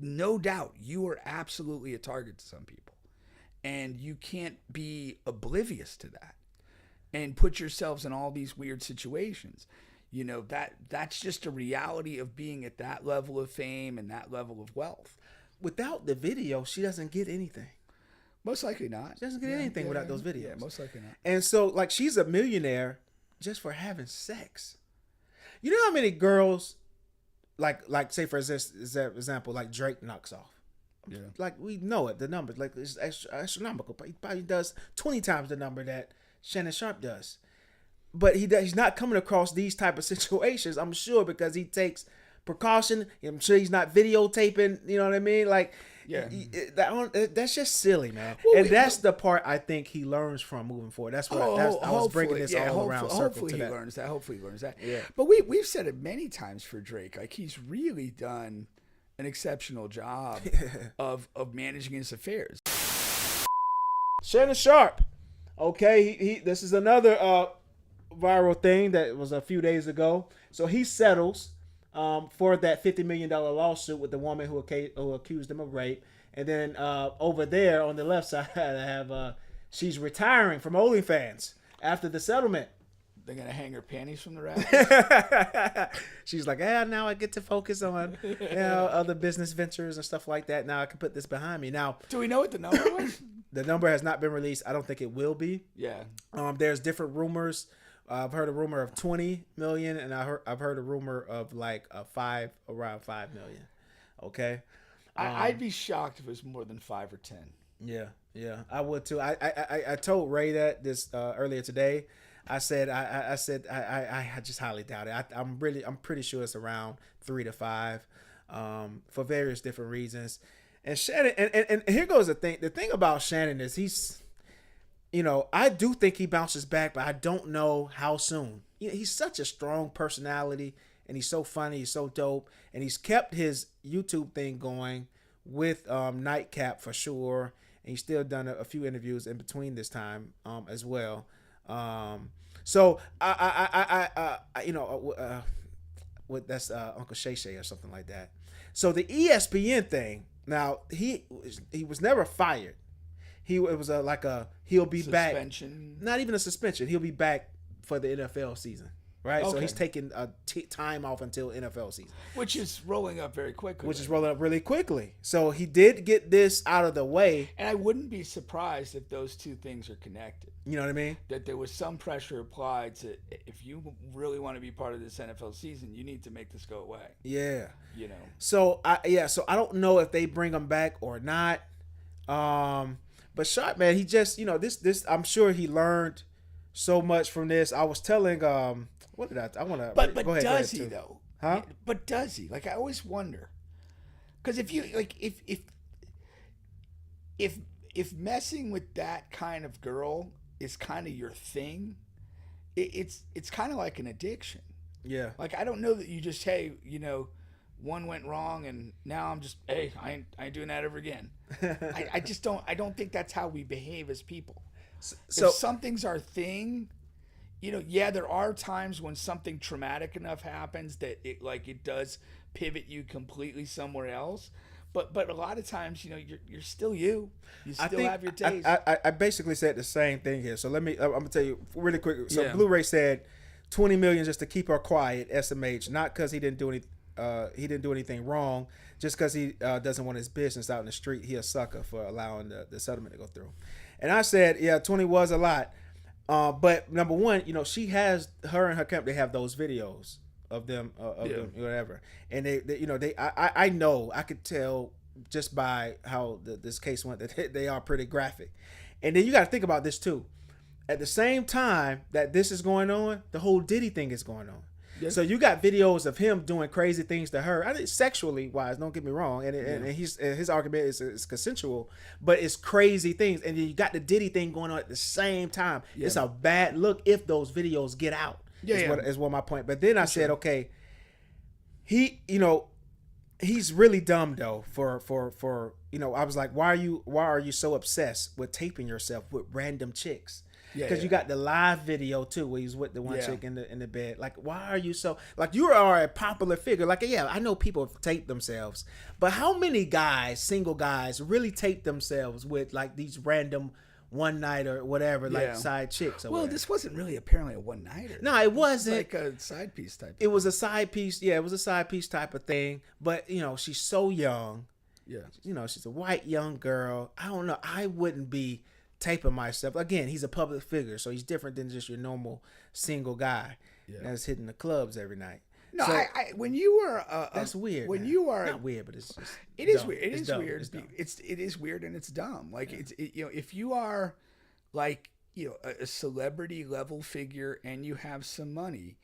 no doubt you are absolutely a target to some people, and you can't be oblivious to that and put yourselves in all these weird situations. That's just a reality of being at that level of fame and that level of wealth. Without the video, she doesn't get anything. Most likely not. She doesn't get anything without those videos. Yeah, most likely not. And so, like, she's a millionaire just for having sex. You know how many girls, like say for example, like Drake knocks off. Yeah. Like, we know it, the numbers, like, it's astronomical. But he probably does 20 times the number that Shannon Sharpe does. But he's not coming across these type of situations, I'm sure, because he takes precaution. I'm sure he's not videotaping. You know what I mean? Like, yeah, that's just silly, man. Well, and that's the part I think he learns from moving forward. That's what I was bringing this all around circle hopefully to he that. learns that. Hopefully he learns that. Yeah. But we've said it many times for Drake. Like, he's really done an exceptional job of managing his affairs. Shannon Sharpe. Okay, he this is another viral thing that was a few days ago. So he settles for that $50 million lawsuit with the woman who accused him of rape. And then over there on the left side, I have she's retiring from OnlyFans after the settlement. They're going to hang her panties from the rafters? She's like, now I get to focus on other business ventures and stuff like that. Now I can put this behind me. Now, do we know what the number was? The number has not been released. I don't think it will be. Yeah. There's different rumors. I've heard a rumor of 20 million, and I've heard a rumor of like around 5 million. Okay. I'd be shocked if it was more than 5 or 10. Yeah, I would too. I told Ray that this earlier today. I said I just highly doubt it. I'm pretty sure it's around 3 to 5, for various different reasons. And Shannon, and here goes the thing. The thing about Shannon is he's, I do think he bounces back, but I don't know how soon. He's such a strong personality, and he's so funny. He's so dope, and he's kept his YouTube thing going with Nightcap for sure. And he's still done a few interviews in between this time as well. So that's Uncle Shay Shay or something like that. So the ESPN thing. Now he was never fired. He'll be suspension. Back. Not even a suspension. He'll be back for the NFL season. Right, okay. So he's taking time off until NFL season, which is rolling up very quickly. Really quickly. So he did get this out of the way, and I wouldn't be surprised if those two things are connected. You know what I mean? That there was some pressure applied to, if you really want to be part of this NFL season, you need to make this go away. Yeah. So I don't know if they bring him back or not. But Sharpe, man, he just this I'm sure he learned so much from this. I was telling what did I want to? But go ahead, does he though? Huh? But does he? Like, I always wonder, because if you like, if messing with that kind of girl is kind of your thing, it's kind of like an addiction. Yeah. Like, I don't know that you just one went wrong and now I'm just I ain't doing that ever again. I just don't. I don't think that's how we behave as people. So if something's our thing. There are times when something traumatic enough happens that it does pivot you completely somewhere else. But a lot of times, you're still you. You still have your days. I basically said the same thing here. So I'm gonna tell you really quick. So yeah. Blu-ray said 20 million just to keep her quiet. SMH, not because he didn't do anything wrong, just because he doesn't want his business out in the street. He a sucker for allowing the settlement to go through. And I said, 20 was a lot. But number one, she has her and her company have those videos of them, them, whatever. And I know, I could tell just by how this case went that they are pretty graphic. And then you got to think about this too. At the same time that this is going on, the whole Diddy thing is going on. Yes. So you got videos of him doing crazy things to her. I think sexually wise, don't get me wrong, and his argument is consensual, but it's crazy things. And then you got the Diddy thing going on at the same time. Yeah. It's a bad look if those videos get out. Is what my point. But then I said, okay, he's really dumb though. For I was like, why are you so obsessed with taping yourself with random chicks? Yeah, because yeah. you got the live video too, where he's with the one Yeah. chick in the bed. Like, why are you so like you are a popular figure? Like, yeah, I know people tape themselves, but how many guys, single guys, really tape themselves with like these random one night or whatever, like Yeah. side chicks? Or Well, whatever? this wasn't really apparently a one nighter. No, it wasn't. Like a side piece type. It was a side piece. Yeah, it was a side piece type of thing. But you know, she's so young. Yeah. You know, she's a white young girl. I don't know. I wouldn't be taping myself. Again, he's a public figure, so he's different than just your normal single guy that's hitting the clubs every night. No, So, when you were that's weird. When man. you are not weird, but it's just it is dumb. weird. It It's is dumb. weird. It's dumb. It is weird and it's dumb. Like you know, if you are like, you know, a celebrity level figure and you have some money,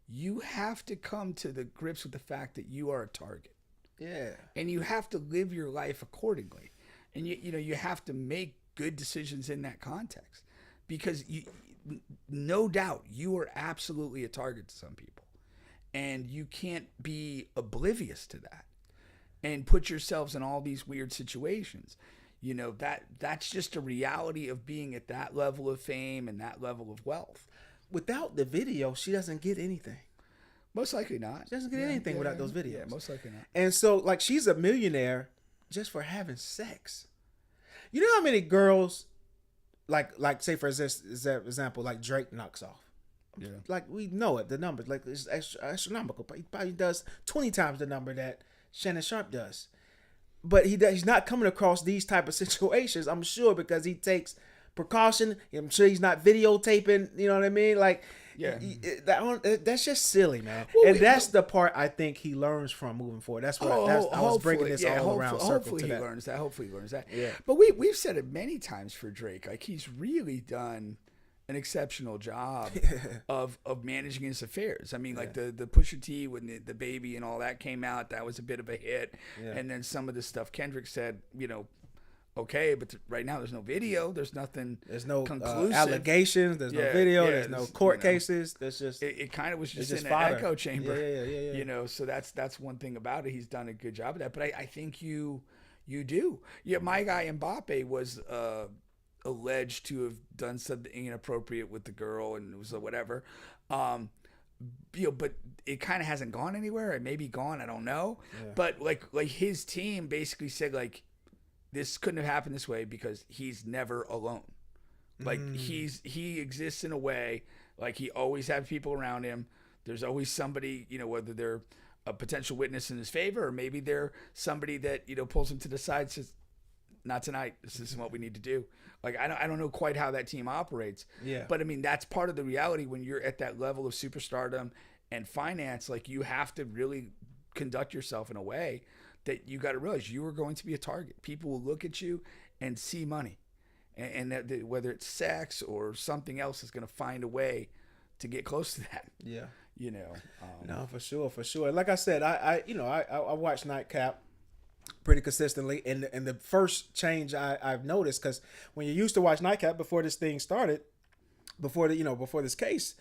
you have to come to the grips with the fact that you are a target. Yeah. And you have to live your life accordingly. And you know, you have to make good decisions in that context, because no doubt you are absolutely a target to some people, and you can't be oblivious to that and put yourselves in all these weird situations. You know, that's just a reality of being at that level of fame and that level of wealth. Without the video, she doesn't get anything. Most likely not. She doesn't get anything without those videos. Yeah, most likely not. And so, like, she's a millionaire just for having sex. You know how many girls, like say for example, like Drake knocks off. Yeah. Like, we know it, the numbers, like it's astronomical. But he probably does 20 times the number that Shannon Sharpe does. But he's not coming across these type of situations, I'm sure, because he takes precaution. I'm sure he's not videotaping. You know what I mean? Like, Yeah. That's just silly, man. Well, and that's the part I think he learns from moving forward. That's what I was bringing this all around circle hopefully to he that. learns that. Hopefully he learns that. Yeah. But we've said it many times for Drake. Like, he's really done an exceptional job of managing his affairs. I mean, like the Pusha T when the baby and all that came out, that was a bit of a hit. Yeah. And then some of the stuff Kendrick said, you know, okay, but right now there's no video. There's nothing. There's no conclusive allegations. There's no video. yeah, there's no court you know, cases. There's just it kind of was just just in fodder. an echo chamber. Yeah. You know, so that's one thing about it. He's done a good job of that. But I think you do. Yeah, my guy Mbappe was alleged to have done something inappropriate with the girl, and it was whatever. You know, but it kind of hasn't gone anywhere. It may be gone. I don't know. Yeah. But like his team basically said, like, this couldn't have happened this way because he's never alone. Like he exists in a way, like he always has people around him. There's always somebody, you know, whether they're a potential witness in his favor or maybe they're somebody that, you know, pulls him to the side and says, not tonight. This isn't what we need to do. Like, I don't know quite how that team operates. Yeah. But I mean, that's part of the reality when you're at that level of superstardom and finance. Like, you have to really conduct yourself in a way that you got to realize you are going to be a target. People will look at you and see money, and that whether it's sex or something else is going to find a way to get close to that. yeah. You know. No, for sure. Like I said, I watch Nightcap pretty consistently, and the first change I've noticed, because when you used to watch Nightcap before this thing started, before this case,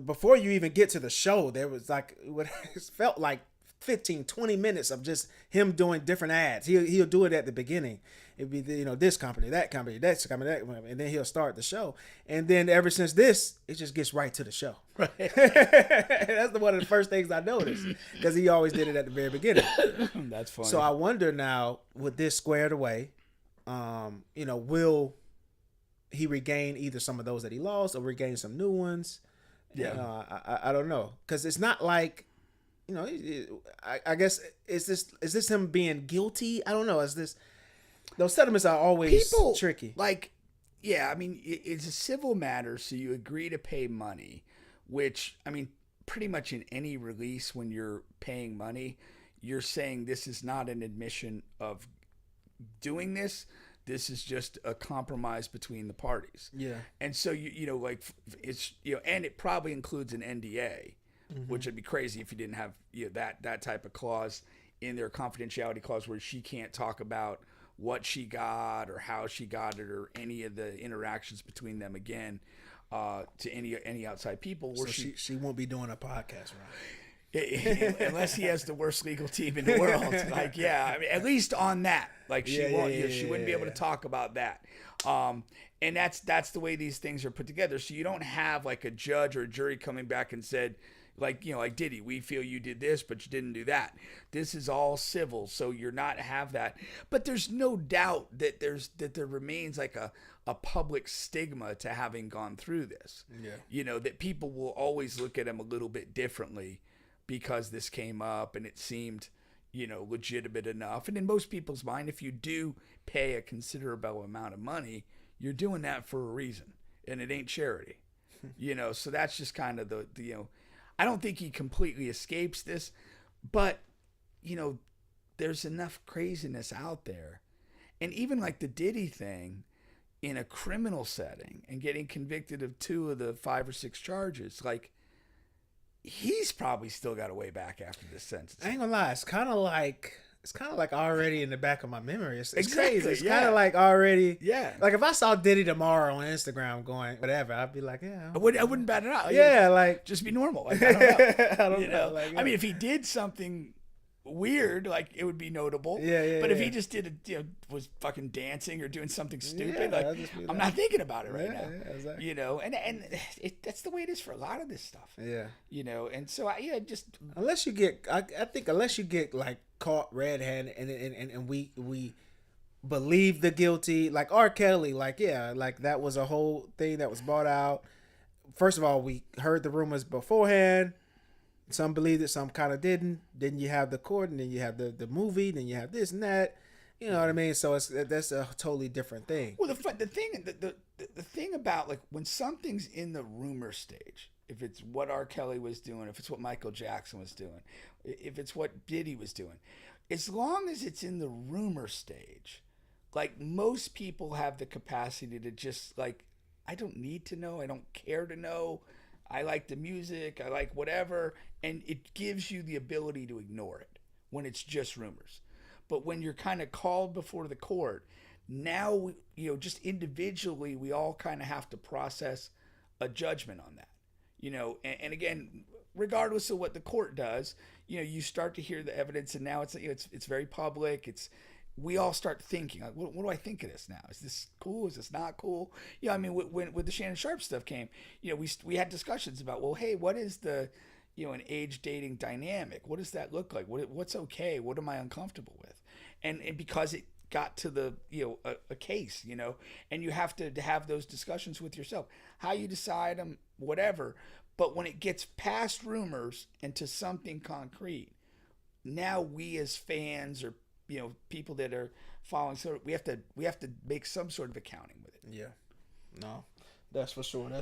before you even get to the show, there was like what it felt like 15, 20 minutes of just him doing different ads. He'll do it at the beginning. It'd be this company, that company, that company, that company, and then he'll start the show. And then ever since this, it just gets right to the show. Right. That's one of the first things I noticed, because he always did it at the very beginning. That's funny. So I wonder now, with this squared away, will he regain either some of those that he lost or regain some new ones? Yeah. I don't know, because it's not like, I guess is this him being guilty? I don't know. Those settlements are always tricky. Like, yeah, I mean, it's a civil matter, so you agree to pay money, which, I mean, pretty much in any release when you're paying money, you're saying this is not an admission of doing this. This is just a compromise between the parties. Yeah. And so, it's, and it probably includes an NDA, which would be crazy if you didn't have that type of clause in their confidentiality clause where she can't talk about what she got or how she got it or any of the interactions between them again to any outside people. So she won't be doing a podcast, right? Unless he has the worst legal team in the world. Like, yeah, I mean, at least on that. Like she won't, she wouldn't be able to talk about that. And that's the way these things are put together. So you don't have like a judge or a jury coming back and said, like, like Diddy, we feel you did this, but you didn't do that. This is all civil, so you're not have that. But there's no doubt that there remains like a public stigma to having gone through this. Yeah. That people will always look at him a little bit differently because this came up and it seemed, legitimate enough. And in most people's mind, if you do pay a considerable amount of money, you're doing that for a reason, and it ain't charity. So that's just kind of the I don't think he completely escapes this, but there's enough craziness out there. And even like the Diddy thing in a criminal setting and getting convicted of 2 of the 5 or 6 charges, like he's probably still got a way back after this sentence. I ain't gonna lie, it's kind of like already in the back of my memory. It's exactly, crazy. It's kind of like already. Yeah. Like if I saw Diddy tomorrow on Instagram going whatever, I'd be like, yeah. I wouldn't bat it out. Yeah, like just be normal. Like, I don't know. I don't know. Like, yeah. I mean, if he did something weird, like it would be notable. Yeah. But if he just did was fucking dancing or doing something stupid, I'm not thinking about it right now. Yeah, exactly. And that's the way it is for a lot of this stuff. Yeah. And so just unless you get, I think unless you get like caught red-handed and we believe the guilty, like R. Kelly, like that was a whole thing that was brought out. First of all, we heard the rumors beforehand. Some believed it, some kind of didn't. Then you have the court, and then you have the movie, then you have this and that. You know what I mean? So that's a totally different thing. Well, the thing about like when something's in the rumor stage, if it's what R. Kelly was doing, if it's what Michael Jackson was doing, if it's what Diddy was doing, as long as it's in the rumor stage, like most people have the capacity to just like, I don't need to know, I don't care to know. I like the music, I like whatever, and it gives you the ability to ignore it when it's just rumors. But when you're kind of called before the court, now, just individually, we all kind of have to process a judgment on that. And again, regardless of what the court does, you start to hear the evidence, and now it's very public. We all start thinking, like, what do I think of this now? Is this cool? Is this not cool? I mean, when the Shannon Sharpe stuff came, we had discussions about, well, hey, what is the, an age dating dynamic? What does that look like? What's okay? What am I uncomfortable with? And because it got to the, a case, and you have to have those discussions with yourself, how you decide them, whatever. But when it gets past rumors and to something concrete, now we as fans or people that are following, so we have to make some sort of accounting with it. Yeah, no, that's for sure. Now.